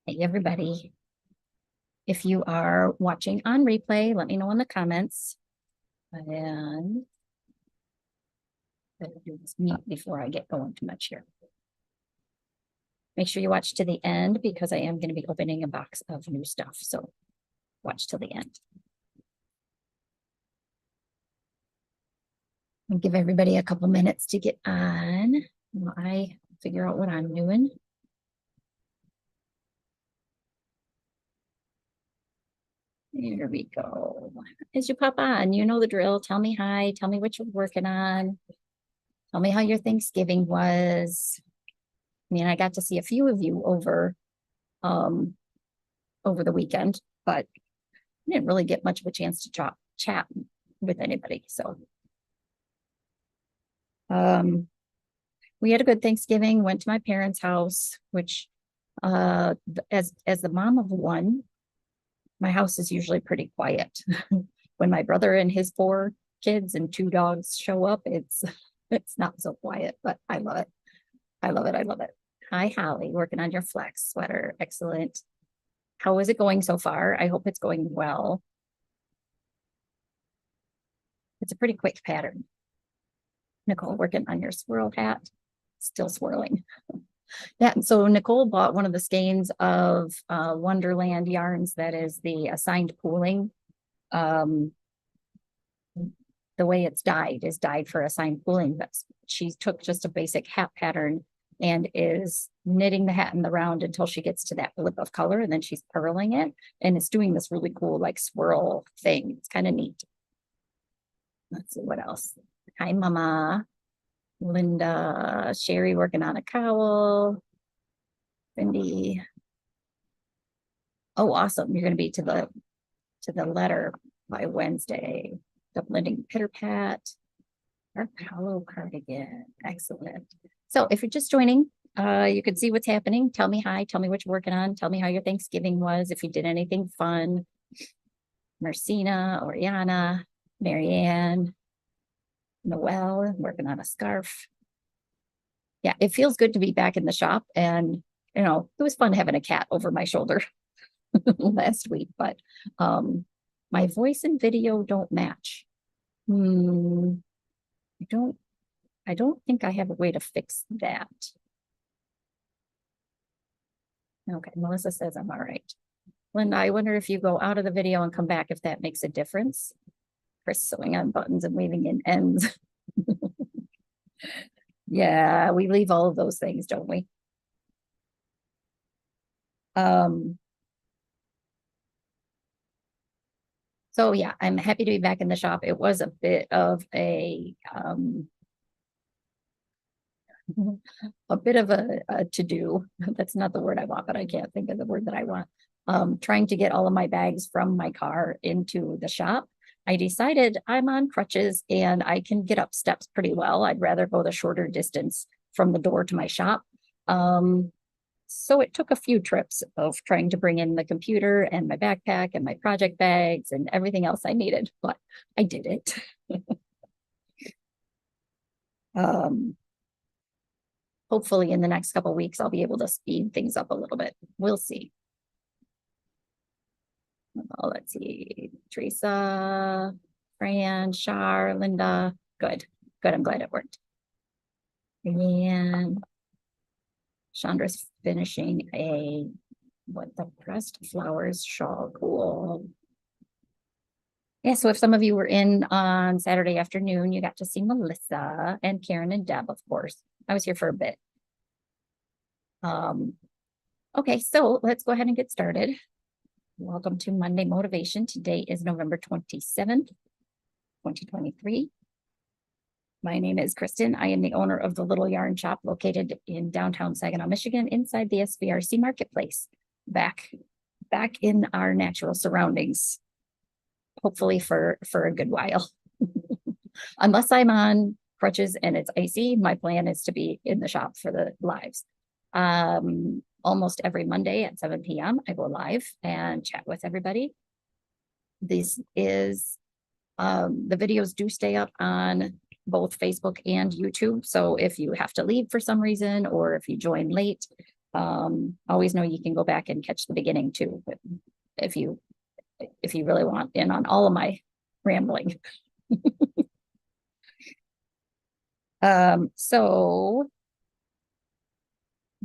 Hey, everybody. If you are watching on replay, let me know in the comments. And better do this meat before I get going too much here. Make sure you watch to the end because I am going to be opening a box of new stuff. So watch till the end. I'll give everybody a couple minutes to get on while I figure out what I'm doing. There we go. As you pop on, you know the drill. Tell me hi. Tell me what you're working on. Tell me how your Thanksgiving was. I mean, I got to see a few of you over the weekend, but I didn't really get much of a chance to chat with anybody. So we had a good Thanksgiving, went to my parents' house, which as the mom of one, my house is usually pretty quiet. When my brother and his 4 kids and 2 dogs show up, it's not so quiet, but I love it. I love it. I love it. Hi, Holly, working on your flex sweater. Excellent. How is it going so far? I hope it's going well. It's a pretty quick pattern. Nicole, working on your swirl hat. Still swirling. Yeah, so Nicole bought one of the skeins of Wonderland yarns that is the assigned pooling. The way it's dyed is dyed for assigned pooling, but she took just a basic hat pattern and is knitting the hat in the round until she gets to that blip of color, and then she's purling it, and it's doing this really cool like swirl thing. It's kind of neat. Let's see what else. Hi, Mama. Linda, Sherry working on a cowl. Cindy. Oh, awesome. You're going to be to the letter by Wednesday. Double knitting pitter pat. Dark hollow cardigan. Excellent. So if you're just joining, you can see what's happening. Tell me hi. Tell me what you're working on. Tell me how your Thanksgiving was. If you did anything fun. Marcina, Oriana, Marianne, Noelle, working on a scarf. Yeah, it feels good to be back in the shop. And, you know, it was fun having a cat over my shoulder last week, but my voice and video don't match. I don't think I have a way to fix that. Okay, Melissa says I'm all right. Linda, I wonder if you go out of the video and come back, if that makes a difference. Chris sewing on buttons and weaving in ends. Yeah, we leave all of those things, don't we? So yeah, I'm happy to be back in the shop. It was a bit of a to-do. That's not the word I want, but I can't think of the word that I want. Trying to get all of my bags from my car into the shop. I decided I'm on crutches and I can get up steps pretty well. I'd rather go the shorter distance from the door to my shop. So it took a few trips of trying to bring in the computer and my backpack and my project bags and everything else I needed, but I did it. Hopefully in the next couple of weeks, I'll be able to speed things up a little bit. We'll see. Oh, let's see. Teresa, Fran, Shar, Linda. Good. Good. I'm glad it worked. And Chandra's finishing the pressed flowers shawl. Cool. Yeah, so if some of you were in on Saturday afternoon, you got to see Melissa and Karen and Deb, of course. I was here for a bit. Okay, so let's go ahead and get started. Welcome to Monday Motivation. Today is November 27th, 2023. My name is Kristen. I am the owner of the Little Yarn Shop located in downtown Saginaw, Michigan, inside the SVRC Marketplace, back in our natural surroundings, hopefully for a good while. Unless I'm on crutches and it's icy, my plan is to be in the shop for the lives. Almost every Monday at 7 p.m. I go live and chat with everybody. This is the videos do stay up on both Facebook and YouTube. So if you have to leave for some reason, or if you join late, Always know you can go back and catch the beginning too, but if you really want in on all of my rambling. So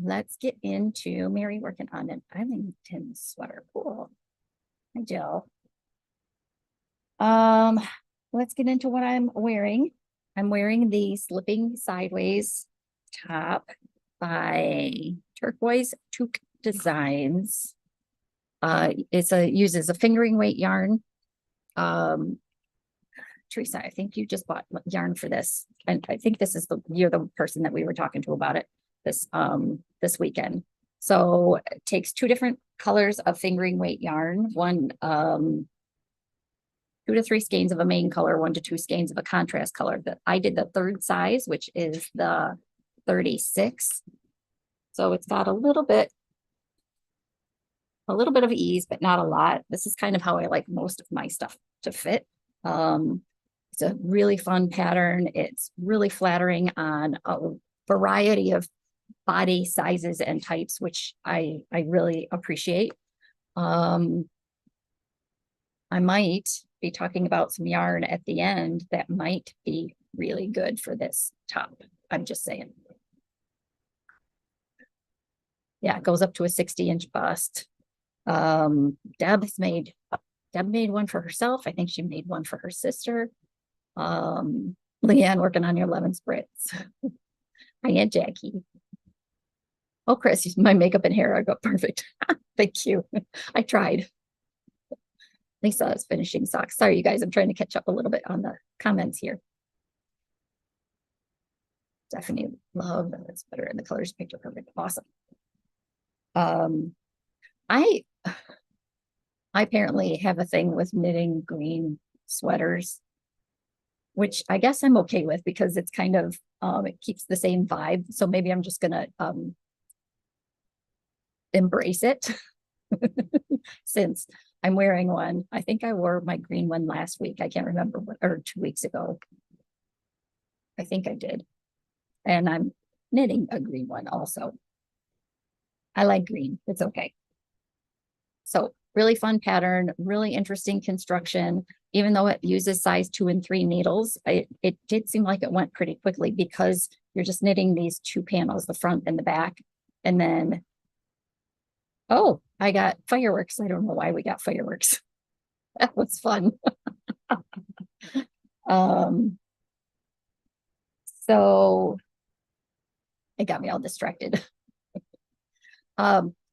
let's get into Mary working on an Islington sweater. Cool. Hi, Jill. Let's get into what I'm wearing. I'm wearing the Slipping Sideways top by Turquoise Toque Designs. Uses a fingering weight yarn. Teresa, I think you just bought yarn for this. And I think this is you're the person that we were talking to about it this weekend. So it takes two different colors of fingering weight yarn, one 2 to 3 skeins of a main color, 1 to 2 skeins of a contrast color. That I did the third size, which is the 36. So it's got a little bit of ease, but not a lot. This is kind of how I like most of my stuff to fit. It's a really fun pattern. It's really flattering on a variety of body sizes and types, which I really appreciate. I might be talking about some yarn at the end that might be really good for this top. I'm just saying. Yeah, it goes up to a 60-inch bust. Deb made one for herself. I think she made one for her sister. Leanne working on your lemon spritz. Hi, Aunt Jackie. Oh, Chris, my makeup and hair are got perfect. Thank you. I tried. Lisa is finishing socks. Sorry, you guys, I'm trying to catch up a little bit on the comments here. Definitely love that. It's better in the colors picture perfect. Awesome. I apparently have a thing with knitting green sweaters, which I guess I'm okay with because it's kind of it keeps the same vibe. So maybe I'm just gonna embrace it since I'm wearing one. I think I wore my green one last week. I can't remember or 2 weeks ago. I think I did. And I'm knitting a green one also. I like green. It's okay. So really fun pattern, really interesting construction. Even though it uses size 2 and 3 needles, it did seem like it went pretty quickly because you're just knitting these 2 panels, the front and the back. And then, oh, I got fireworks. I don't know why we got fireworks. That was fun. So it got me all distracted.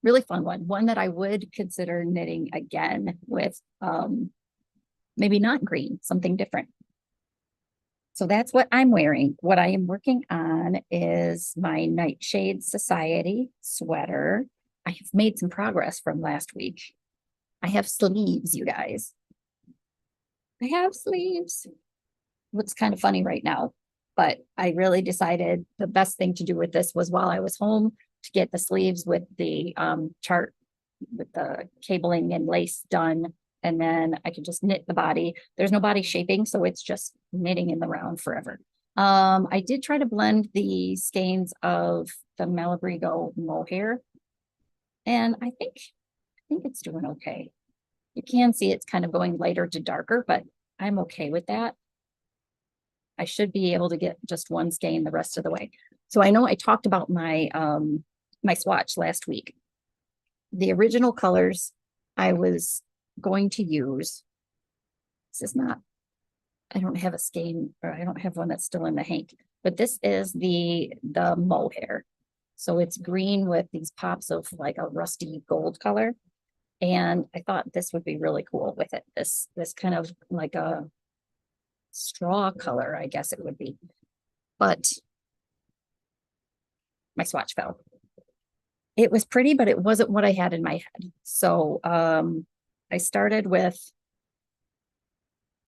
Really fun one that I would consider knitting again with maybe not green, something different. So that's what I'm wearing. What I am working on is my Nightshade Society sweater. I have made some progress from last week. I have sleeves, you guys. I have sleeves. Looks kind of funny right now, but I really decided the best thing to do with this was while I was home to get the sleeves with the chart with the cabling and lace done. And then I could just knit the body. There's no body shaping, so it's just knitting in the round forever. I did try to blend the skeins of the Malabrigo mohair, and I think it's doing okay. You can see it's kind of going lighter to darker, but I'm okay with that. I should be able to get just one skein the rest of the way. So I know I talked about my my swatch last week. The original colors I was going to use. This is not, I don't have a skein, or I don't have one that's still in the hank, but this is the mohair. So it's green with these pops of like a rusty gold color. And I thought this would be really cool with it. This kind of like a straw color, I guess it would be. But my swatch fell. It was pretty, but it wasn't what I had in my head. So I started with,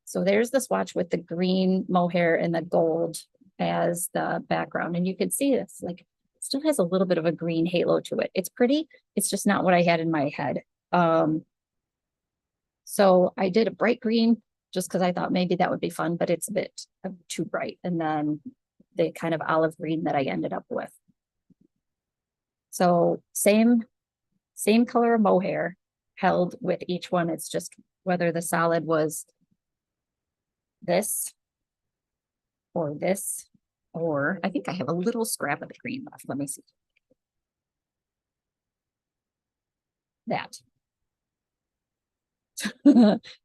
so there's the swatch with the green mohair and the gold as the background. And you can see it's like, it still has a little bit of a green halo to it. It's pretty, it's just not what I had in my head. So I did a bright green just because I thought maybe that would be fun, but it's a bit too bright. And then the kind of olive green that I ended up with. So same color of mohair held with each one. It's just whether the solid was this or this, or I think I have a little scrap of the green left. Let me see. That.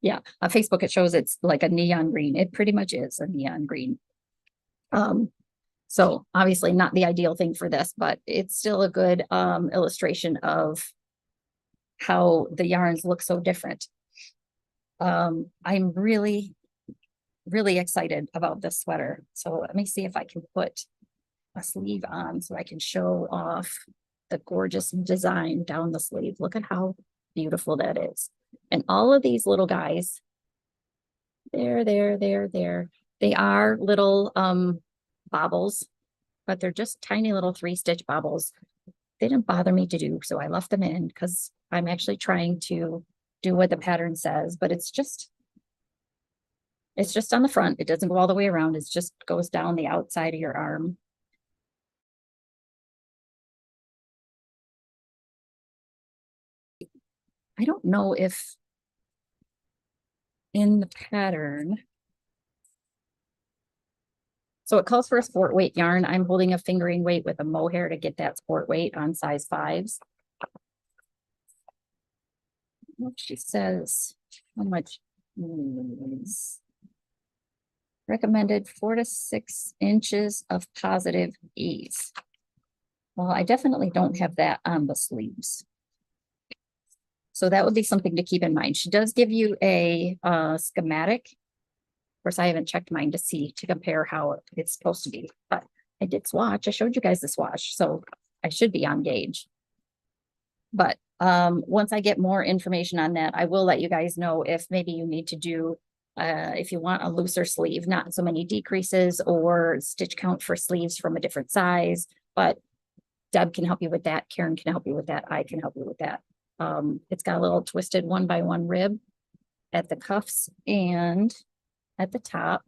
Yeah, on Facebook it shows it's like a neon green. It pretty much is a neon green. So obviously not the ideal thing for this, but it's still a good illustration of how the yarns look so different. I'm really excited about this sweater. So let me see if I can put a sleeve on so I can show off the gorgeous design down the sleeve. Look at how beautiful that is. And all of these little guys, there. They are little bobbles, but they're just tiny little 3-stitch bobbles. They didn't bother me to do, so I left them in because I'm actually trying to do what the pattern says, but it's just on the front. It doesn't go all the way around. It just goes down the outside of your arm. I don't know if in the pattern. So it calls for a sport weight yarn. I'm holding a fingering weight with a mohair to get that sport weight on size 5s. She says how much is recommended 4 to 6 inches of positive ease. Well, I definitely don't have that on the sleeves. So that would be something to keep in mind. She does give you a schematic. Of course, I haven't checked mine to compare how it's supposed to be, but I did swatch. I showed you guys the swatch, so I should be on gauge. But once I get more information on that, I will let you guys know if maybe you need to do, if you want a looser sleeve, not so many decreases or stitch count for sleeves from a different size, but Deb can help you with that. Karen can help you with that. I can help you with that. It's got a little twisted 1x1 rib at the cuffs and at the top.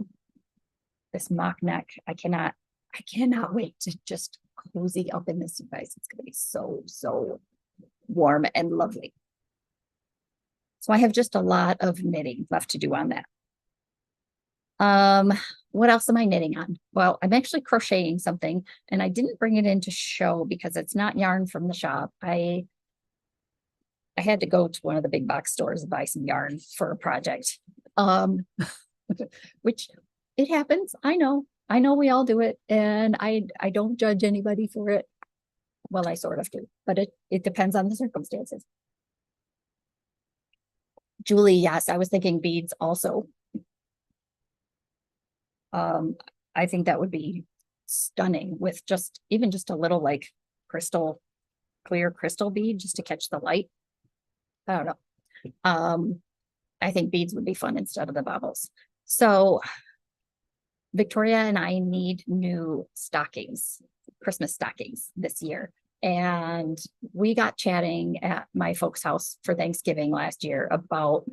This mock neck. I cannot wait to just cozy up in this, you guys. It's gonna be so warm and lovely. So I have just a lot of knitting left to do on that. What else am I knitting on? Well, I'm actually crocheting something, and I didn't bring it in to show because it's not yarn from the shop. I had to go to one of the big box stores and buy some yarn for a project. Which it happens. I know we all do it, and I don't judge anybody for it. Well, I sort of do, but it depends on the circumstances. Julie, yes, I was thinking beads also. I think that would be stunning with even just a little like clear crystal bead just to catch the light. I don't know. I think beads would be fun instead of the baubles. So Victoria and I need new stockings, Christmas stockings this year. And we got chatting at my folks' house for Thanksgiving last year about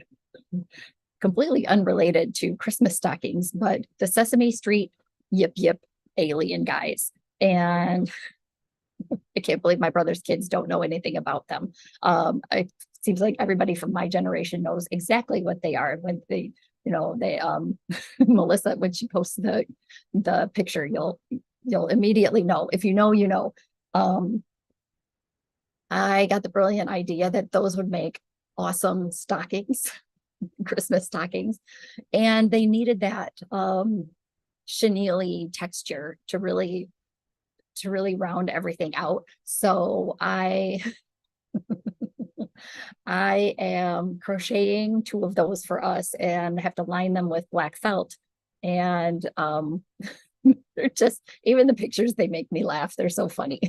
completely unrelated to Christmas stockings, but the Sesame Street Yip Yip alien guys. And I can't believe my brother's kids don't know anything about them. It seems like everybody from my generation knows exactly what they are. When they Melissa, when she posts the picture, you'll immediately know. If you know, you know. I got the brilliant idea that those would make awesome stockings, Christmas stockings, and they needed that chenille texture to really round everything out. So I am crocheting 2 of those for us and have to line them with black felt. And they're just, even the pictures, they make me laugh. They're so funny.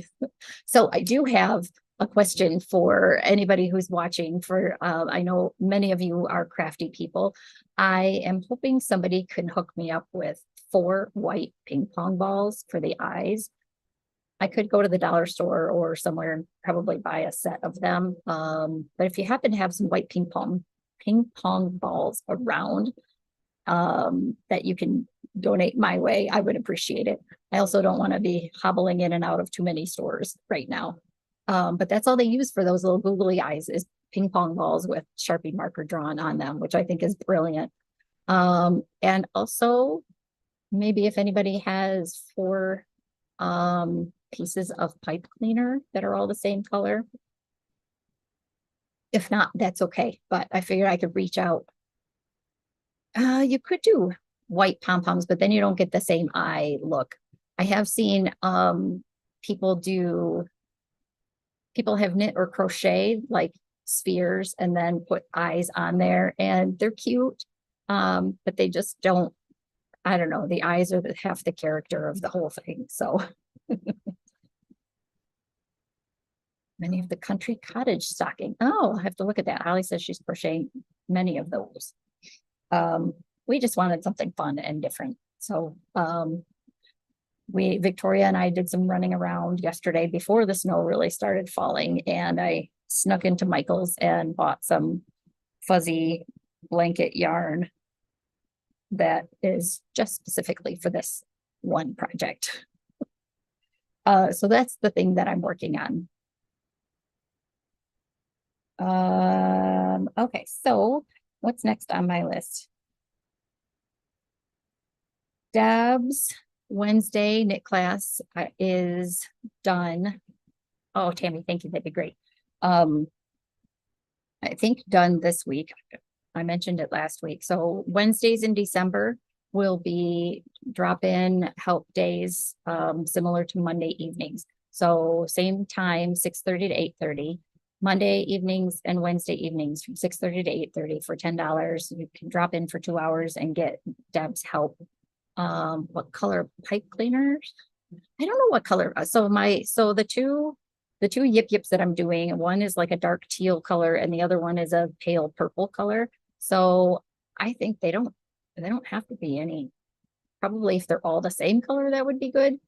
So I do have a question for anybody who's watching. I know many of you are crafty people. I am hoping somebody can hook me up with 4 white ping pong balls for the eyes. I could go to the dollar store or somewhere and probably buy a set of them. But if you happen to have some white ping pong balls around that you can donate my way, I would appreciate it. I also don't want to be hobbling in and out of too many stores right now. But that's all they use for those little googly eyes is ping pong balls with Sharpie marker drawn on them, which I think is brilliant. And also maybe if anybody has four pieces of pipe cleaner that are all the same color. If not, that's okay. But I figured I could reach out. You could do white pom-poms, but then you don't get the same eye look. I have seen people have knit or crochet like spheres and then put eyes on there, and they're cute. But they just don't, I don't know, the eyes are half the character of the whole thing. So many of the country cottage stocking. Oh, I have to look at that. Holly says she's crocheting many of those. We just wanted something fun and different. So Victoria and I did some running around yesterday before the snow really started falling, and I snuck into Michael's and bought some fuzzy blanket yarn that is just specifically for this one project. So that's the thing that I'm working on. Okay, so what's next on my list? Deb's Wednesday knit class is done. Oh, Tammy, thank you. That'd be great. I think done this week. I mentioned it last week. So Wednesdays in December will be drop-in help days, similar to Monday evenings. So same time, 6:30 to 8:30. Monday evenings and Wednesday evenings from 6:30 to 8:30 for $10. You can drop in for 2 hours and get Deb's help. What color pipe cleaners? I don't know what color. So the two yip yips that I'm doing, one is like a dark teal color and the other one is a pale purple color. So I think they don't have to be any, probably if they're all the same color, that would be good.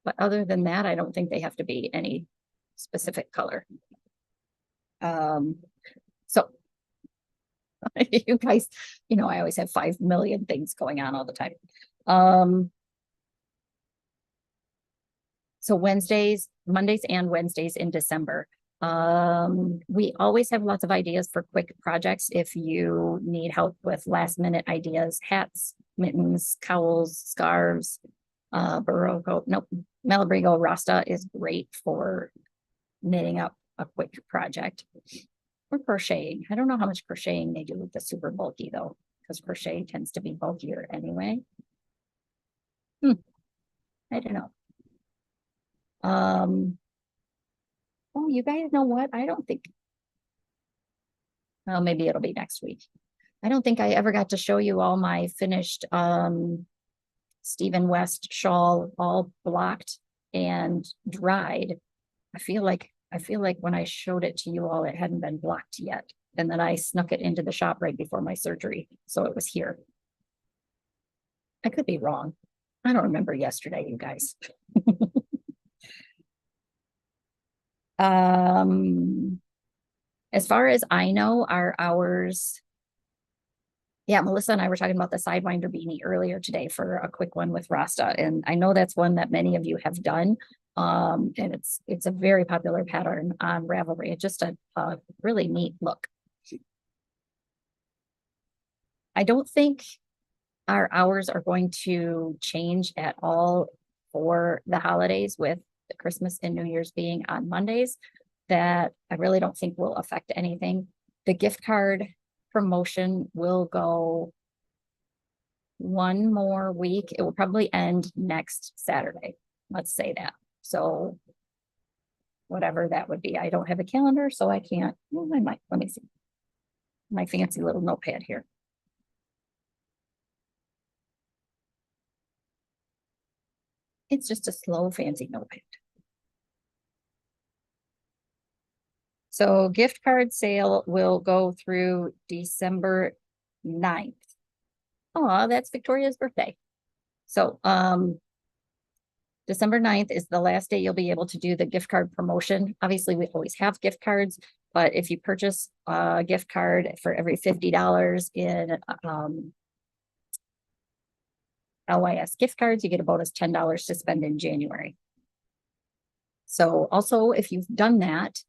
But other than that, I don't think they have to be any specific color. So you guys, I always have 5 million things going on all the time. So Mondays and Wednesdays in December. We always have lots of ideas for quick projects. If you need help with last minute ideas, hats, mittens, cowls, scarves, Malabrigo Rasta is great for knitting up a quick project. Or crocheting. I don't know how much crocheting they do with the super bulky though, because crochet tends to be bulkier anyway. I don't know. Oh, you guys know what? I don't think, well, maybe it'll be next week. I don't think I ever got to show you all my finished Stephen West shawl, all blocked and dried. I feel like when I showed it to you all, it hadn't been blocked yet. And then I snuck it into the shop right before my surgery. So it was here. I could be wrong. I don't remember yesterday, you guys. As far as I know, our hours, yeah, Melissa and I were talking about the Sidewinder beanie earlier today for a quick one with Rasta. And I know that's one that many of you have done. And it's a very popular pattern on Ravelry. It's just a really neat look. I don't think our hours are going to change at all for the holidays, with the Christmas and New Year's being on Mondays. That I really don't think will affect anything. The gift card promotion will go one more week. It will probably end next Saturday. Let's say that. So whatever that would be. I don't have a calendar, so I can't. Well, I might. Let me see. My fancy little notepad here. It's just a slow, fancy notepad. So gift card sale will go through December 9th. Oh, that's Victoria's birthday. So December 9th is the last day you'll be able to do the gift card promotion. Obviously, we always have gift cards, but if you purchase a gift card for every $50 in LYS gift cards, you get a bonus $10 to spend in January. So also, if you've done that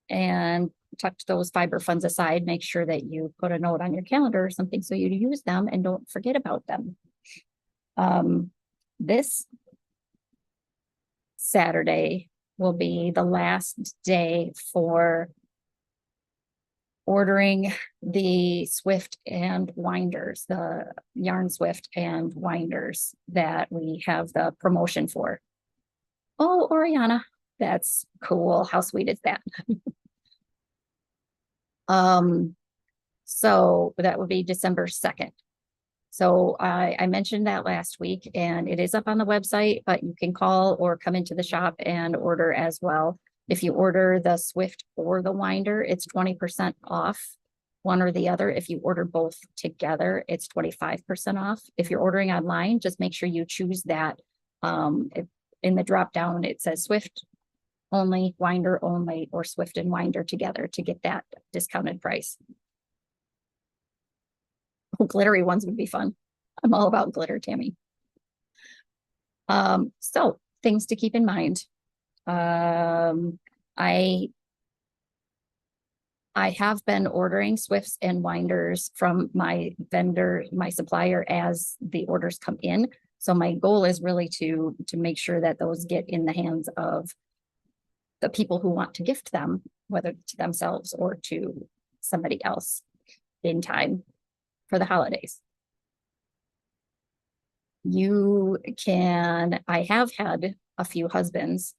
and tucked those fiber funds aside, make sure that you put a note on your calendar or something so you use them and don't forget about them. This Saturday will be the last day for ordering the Swift and winders, the yarn Swift and winders that we have the promotion for. Oh, Oriana, that's cool. How sweet is that? So that would be December 2nd. So I mentioned that last week and it is up on the website, but you can call or come into the shop and order as well. If you order the Swift or the winder, it's 20% off one or the other. If you order both together, it's 25% off. If you're ordering online, just make sure you choose that. In the drop down, it says Swift only, winder only, or Swift and winder together to get that discounted price. Oh, glittery ones would be fun. I'm all about glitter, Tammy. So things to keep in mind. I have been ordering Swifts and winders from my vendor, my supplier, as the orders come in. So my goal is really to make sure that those get in the hands of the people who want to gift them, whether to themselves or to somebody else in time for the holidays. I have had a few husbands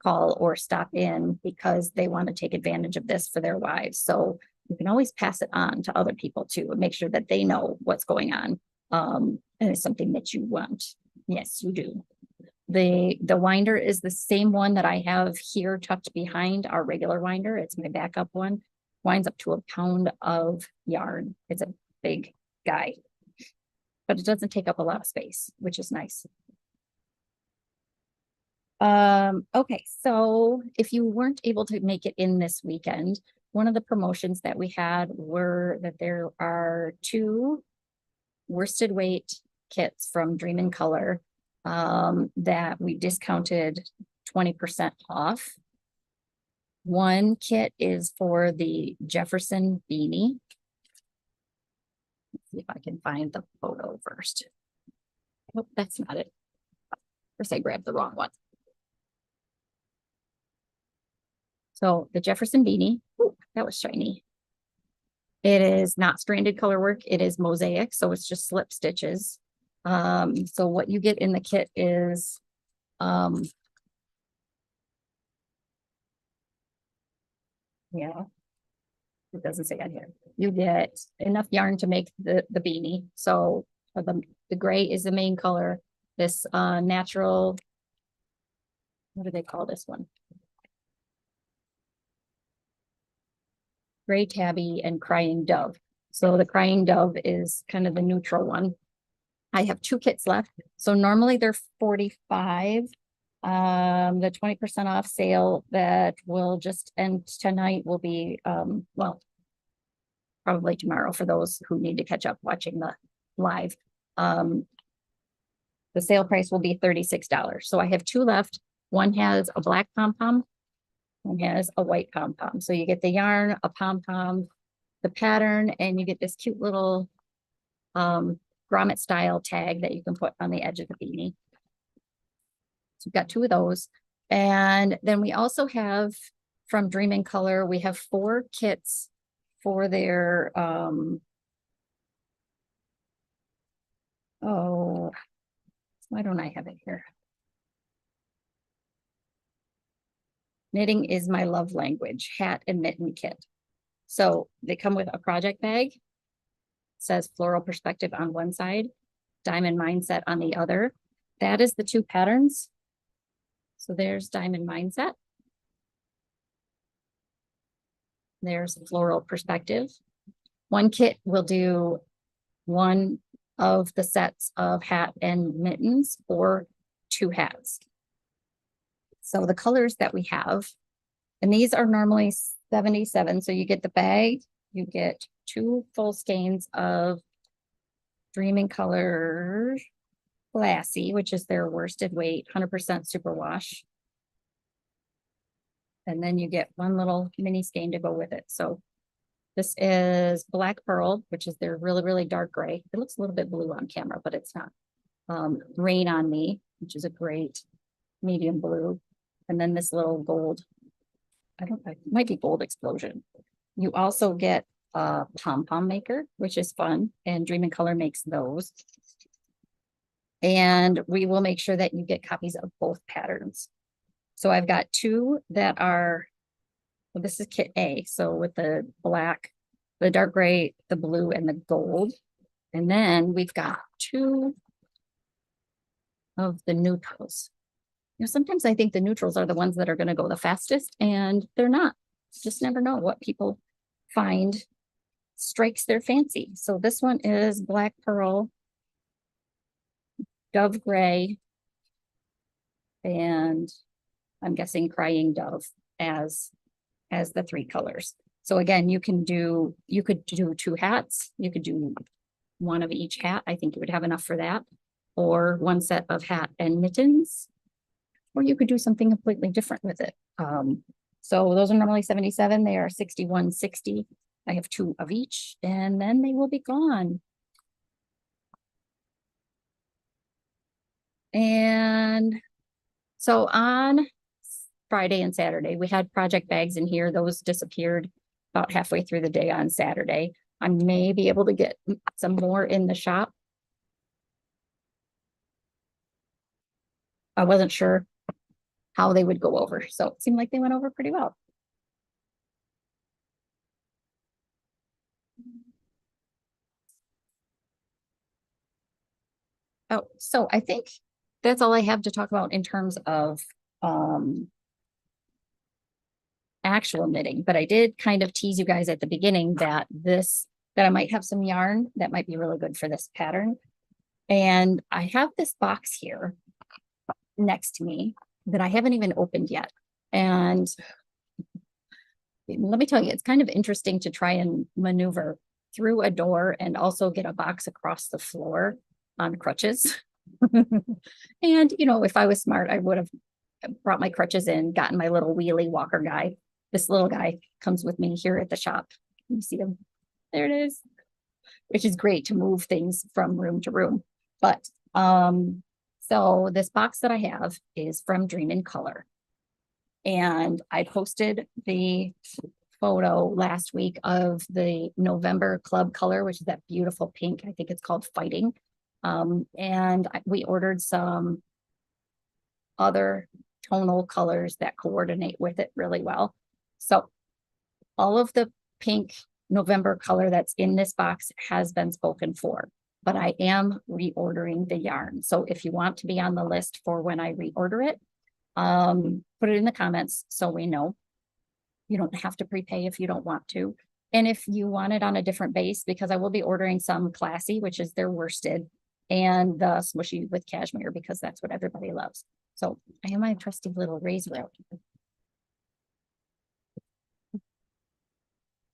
call or stop in because they want to take advantage of this for their wives. So you can always pass it on to other people too, and make sure that they know what's going on. And it's something that you want. Yes, you do. The winder is the same one that I have here tucked behind our regular winder. It's my backup one. Winds up to a pound of yarn. It's a big guy, but it doesn't take up a lot of space, which is nice. Okay, so if you weren't able to make it in this weekend, one of the promotions that we had were that there are 2 worsted weight kits from Dream in Color that we discounted 20% off. One kit is for the Jefferson beanie. Let's see if I can find the photo first. Nope, that's not it. First, I grabbed the wrong one. So the Jefferson beanie, ooh, that was shiny. It is not stranded color work. It is mosaic, so it's just slip stitches. So what you get in the kit is yeah, it doesn't say on here. You get enough yarn to make the beanie. So the gray is the main color. This natural, what do they call this one? Gray tabby and crying dove. So the crying dove is kind of the neutral one. I have 2 kits left. So normally they're 45. The 20% off sale that will just end tonight will be, well, probably tomorrow for those who need to catch up watching the live. The sale price will be $36. So I have 2 left. One has a black pom-pom. One has a white pom-pom. So you get the yarn, a pom-pom, the pattern, and you get this cute little grommet style tag that you can put on the edge of the beanie. So we've got 2 of those. And then we also have from Dream in Color, we have 4 kits for their oh, why don't I have it here? Knitting is my love language, hat and mitten kit. So they come with a project bag. It says floral perspective on one side, diamond mindset on the other. That is the 2 patterns. So there's diamond mindset. There's floral perspective. One kit will do one of the sets of hat and mittens or 2 hats. So the colors that we have, and these are normally $77. So you get the bag, you get 2 full skeins of Dream in Color Glassy, which is their worsted weight, 100% superwash. And then you get one little mini skein to go with it. So this is Black Pearl, which is their really, really dark gray. It looks a little bit blue on camera, but it's not. Rain on Me, which is a great medium blue. And then this little gold, it might be Gold Explosion. You also get a pom-pom maker, which is fun, and Dream in Color makes those. And we will make sure that you get copies of both patterns. So I've got two that are, well, this is kit A. So with the black, the dark gray, the blue, and the gold. And then we've got two of the neutrals. You know, sometimes I think the neutrals are the ones that are going to go the fastest, and they're not. Just never know what people find strikes their fancy. So this one is Black Pearl, Dove Gray, and I'm guessing Crying Dove as the three colors. So again, you could do two hats. You could do one of each hat. I think you would have enough for that. Or one set of hat and mittens. Or you could do something completely different with it. So those are normally 77. They are 61.60. I have two of each, and then they will be gone. And so on Friday and Saturday, we had project bags in here. Those disappeared about halfway through the day on Saturday. I may be able to get some more in the shop. I wasn't sure how they would go over, so it seemed like they went over pretty well. Oh, so I think that's all I have to talk about in terms of actual knitting, but I did kind of tease you guys at the beginning that I might have some yarn that might be really good for this pattern. And I have this box here next to me that I haven't even opened yet. And let me tell you, it's kind of interesting to try and maneuver through a door and also get a box across the floor on crutches. And, you know, if I was smart, I would have brought my crutches in, gotten my little wheelie walker guy. This little guy comes with me here at the shop. You see him? There it is, which is great to move things from room to room. But so this box that I have is from Dream in Color. And I posted the photo last week of the November club color, which is that beautiful pink. I think it's called Fighting. And we ordered some other tonal colors that coordinate with it really well. So all of the pink November color that's in this box has been spoken for, but I am reordering the yarn. So if you want to be on the list for when I reorder it, put it in the comments so we know. You don't have to prepay if you don't want to. And if you want it on a different base, because I will be ordering some classy, which is their worsted, and the smushy with cashmere, because that's what everybody loves. So I have my trusty little razor out.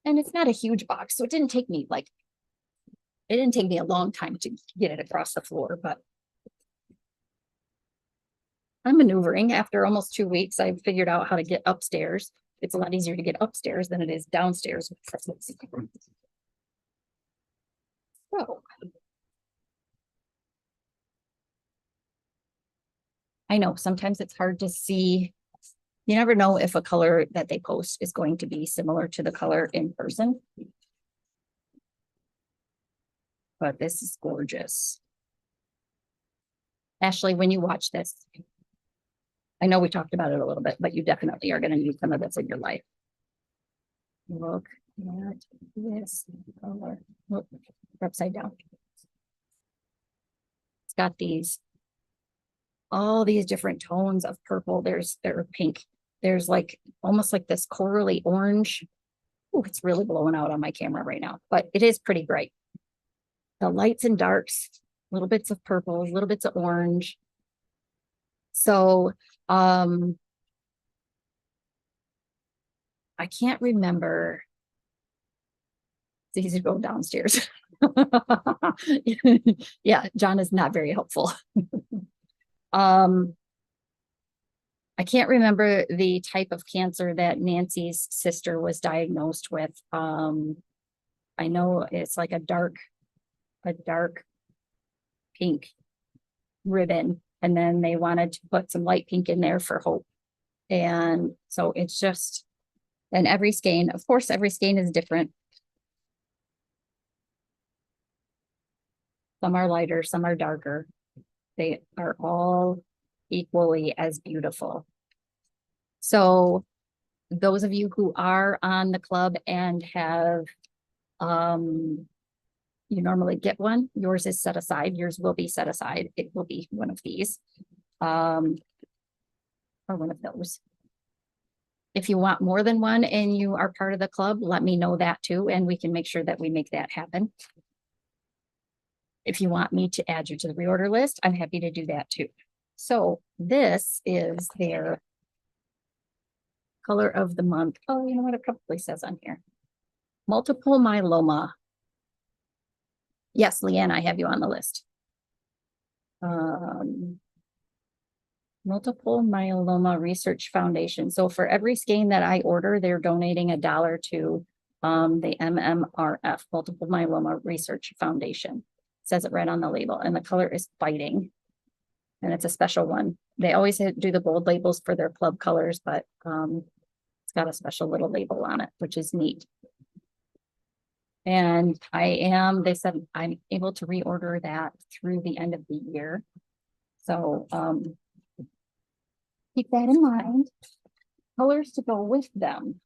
And it's not a huge box, so it didn't take me a long time to get it across the floor, but I'm maneuvering. After almost 2 weeks, I've figured out how to get upstairs. It's a lot easier to get upstairs than it is downstairs. So I know sometimes it's hard to see. You never know if a color that they post is going to be similar to the color in person. But this is gorgeous. Ashley, when you watch this, I know we talked about it a little bit, but you definitely are going to need some of this in your life. Look at this color. Look, upside down. It's got all these different tones of purple. There's pink. There's like almost like this corally orange. Oh, it's really blowing out on my camera right now, but it is pretty bright. The lights and darks, little bits of purple, little bits of orange. So I can't remember. It's easy to go downstairs. Yeah, John is not very helpful. I can't remember the type of cancer that Nancy's sister was diagnosed with. I know it's like a dark pink ribbon, and then they wanted to put some light pink in there for hope. And so it's just, and every skein, of course, every skein is different. Some are lighter, some are darker. They are all equally as beautiful. So those of you who are on the club and have, you normally get one, yours is set aside, yours will be set aside. It will be one of these, or one of those. If you want more than one and you are part of the club, let me know that too, and we can make sure that we make that happen. If you want me to add you to the reorder list, I'm happy to do that too. So this is their color of the month. Oh, you know what? It probably says on here. Multiple myeloma. Yes, Leanne, I have you on the list. Multiple Myeloma Research Foundation. So for every skein that I order, they're donating $1 to the MMRF, Multiple Myeloma Research Foundation. It says it right on the label, and the color is Fighting. And it's a special one. They always do the bold labels for their club colors, but it's got a special little label on it, which is neat. And they said I'm able to reorder that through the end of the year. So keep that in mind. Colors to go with them.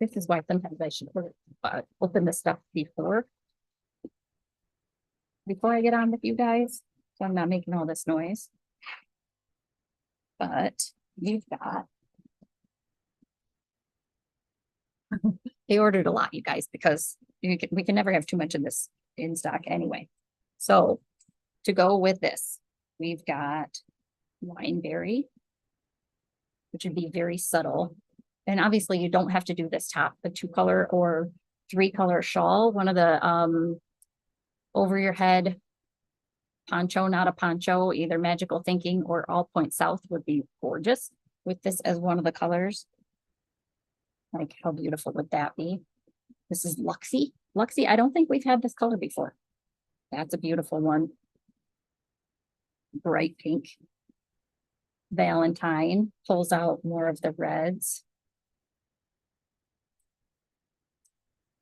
This is why sometimes I should open this stuff before I get on with you guys, so I'm not making all this noise. But you've got, they ordered a lot, you guys, because we can never have too much of this in stock anyway. So to go with this, we've got Wineberry, which would be very subtle. And obviously you don't have to do this top, the 2-color or 3-color shawl, one of the over your head poncho, not a poncho, either Magical Thinking or All Point South would be gorgeous with this as one of the colors. Like, how beautiful would that be? This is Luxie. Luxie, I don't think we've had this color before. That's a beautiful one. Bright pink. Valentine pulls out more of the reds.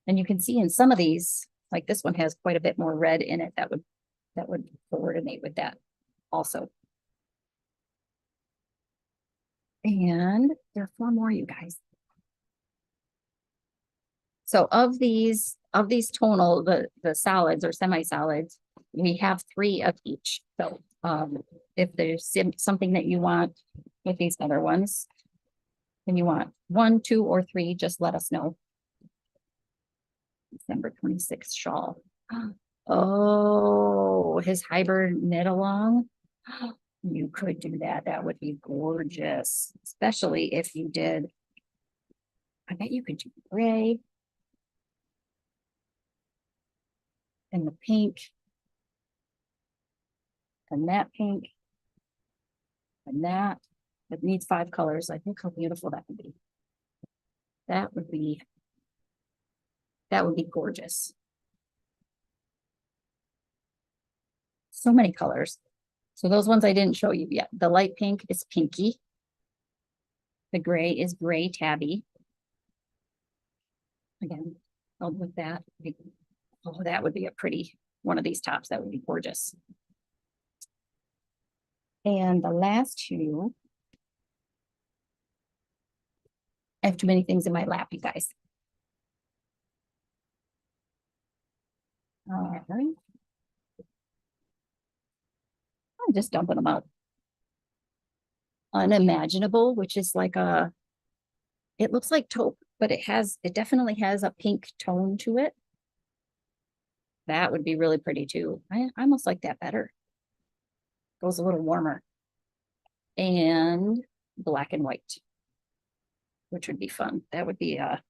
And you can see in some of these, like this one has quite a bit more red in it. That would coordinate with that also. And there are 4 more, you guys. So of these tonal, the solids or semi-solids, we have 3 of each. So if there's something that you want with these other ones, and you want 1, 2, or 3, just let us know. December 26th shawl. Oh, his hybrid knit along. You could do that. That would be gorgeous, especially if you did. I bet you could do gray and the pink and that pink and that. It needs 5 colors. I think how beautiful that would be. That would be gorgeous. So many colors. So those ones I didn't show you yet. The light pink is pinky. The gray is gray tabby. Again, filled with that. Oh, that would be a pretty one of these tops. That would be gorgeous. And the last 2. I have too many things in my lap, you guys. All right. I'm just dumping them out. Unimaginable, which is like it looks like taupe, but it definitely has a pink tone to it. That would be really pretty too. I almost like that better. Goes a little warmer. And black and white, which would be fun. That would be a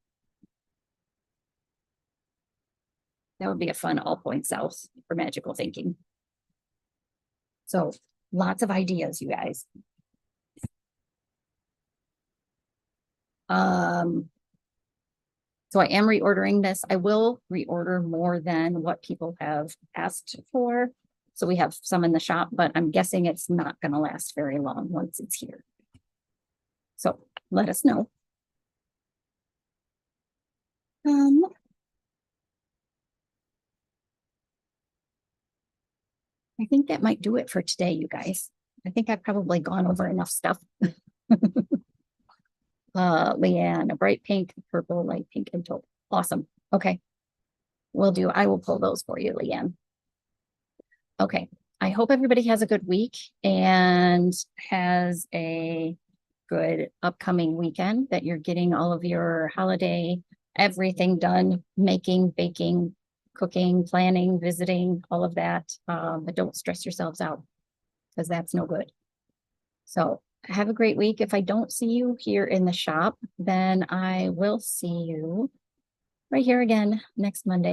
fun All Point South for Magical Thinking. So Lots of ideas, you guys. So I am reordering this. I will reorder more than what people have asked for. So we have some in the shop, but I'm guessing it's not going to last very long once it's here. So let us know. I think that might do it for today, you guys. I think I've probably gone over enough stuff. Leanne, a bright pink, purple, light pink, and taupe. Awesome. Okay. Will do. I will pull those for you, Leanne. Okay. I hope everybody has a good week and has a good upcoming weekend, that you're getting all of your holiday, everything done, making, baking, cooking, planning, visiting, all of that. But don't stress yourselves out, because that's no good. So have a great week. If I don't see you here in the shop, then I will see you right here again next Monday.